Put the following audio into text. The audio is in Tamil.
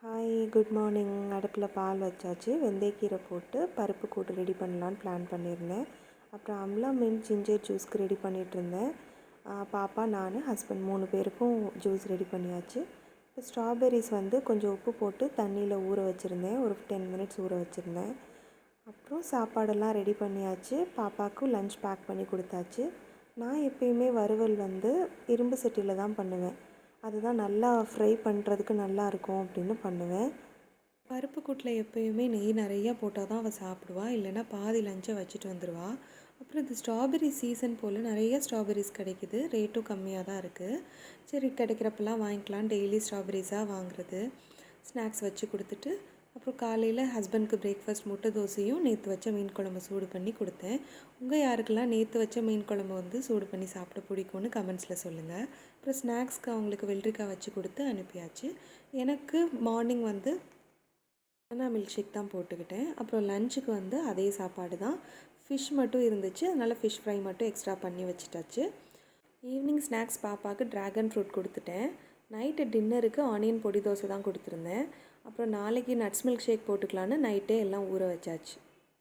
Hi, good morning. அடுப்பில் பால் வச்சாச்சு. வெந்தயக்கீரை போட்டு பருப்பு கூட்டு ரெடி பண்ணலான்னு பிளான் பண்ணியிருந்தேன். அப்புறம் அம்லா மின்ட் ஜிஞ்சர் ஜூஸ்க்கு ரெடி பண்ணிகிட்ருந்தேன். பாப்பா, நான், ஹஸ்பண்ட் 3 பேருக்கும் ஜூஸ் ரெடி பண்ணியாச்சு. இப்போ ஸ்ட்ராபெரிஸ் கொஞ்சம் உப்பு போட்டு தண்ணியில் ஊற வச்சுருந்தேன். ஒரு 10 மினிட்ஸ் ஊற வச்சுருந்தேன். அப்புறம் சாப்பாடெல்லாம் ரெடி பண்ணியாச்சு. பாப்பாவுக்கும் லஞ்ச் பேக் பண்ணி கொடுத்தாச்சு. நான் எப்பயுமே வறுவல் இரும்பு சட்டியில் தான் பண்ணுவேன். அதுதான் நல்லா ஃப்ரை பண்ணுறதுக்கு நல்லாயிருக்கும் அப்படின்னு பண்ணுவேன். பருப்பு கூட்டில் எப்போயுமே நெய் நிறையா போட்டால் தான் அவள் சாப்பிடுவா, இல்லைன்னா பாதி லஞ்சை வச்சுட்டு வந்துடுவா. அப்புறம் இது ஸ்ட்ராபெரி சீசன் போல் நிறைய ஸ்ட்ராபெரிஸ் கிடைக்கிது, ரேட்டும் கம்மியாக தான் இருக்குது. சரி, கிடைக்கிறப்பெல்லாம் வாங்கிக்கலாம். டெய்லி ஸ்ட்ராபெரிஸாக வாங்குறது. ஸ்நாக்ஸ் வச்சு கொடுத்துட்டு அப்புறம் காலையில் ஹஸ்பண்டுக்கு பிரேக்ஃபாஸ்ட் முட்டை தோசையும் நேற்று வச்ச மீன் குழம்பு சூடு பண்ணி கொடுத்தேன். உங்கள் யாருக்கெல்லாம் நேற்று வச்ச மீன் குழம்பு சூடு பண்ணி சாப்பிட பிடிக்கும்னு கமெண்ட்ஸில் சொல்லுங்கள். அப்புறம் ஸ்நாக்ஸ்க்கு அவங்களுக்கு வெள்ளரிக்காய் வச்சு கொடுத்து அனுப்பியாச்சு. எனக்கு மார்னிங் பனானா மில்க் ஷேக் தான் போட்டுக்கிட்டேன். அப்புறம் லஞ்சுக்கு அதே சாப்பாடு தான். ஃபிஷ் மட்டும் இருந்துச்சு, அதனால் ஃபிஷ் ஃப்ரை மட்டும் எக்ஸ்ட்ரா பண்ணி வச்சுட்டாச்சு. ஈவினிங் ஸ்நாக்ஸ் பாப்பாவுக்கு ட்ராகன் ஃப்ரூட் கொடுத்துட்டேன். நைட்டு டின்னருக்கு ஆனியன் பொடி தோசை தான் கொடுத்துருந்தேன். அப்புறம் நாளைக்கு நட்ஸ் மில்க் ஷேக் போட்டுக்கலான்னு நைட்டே எல்லாம் ஊற வச்சாச்சு.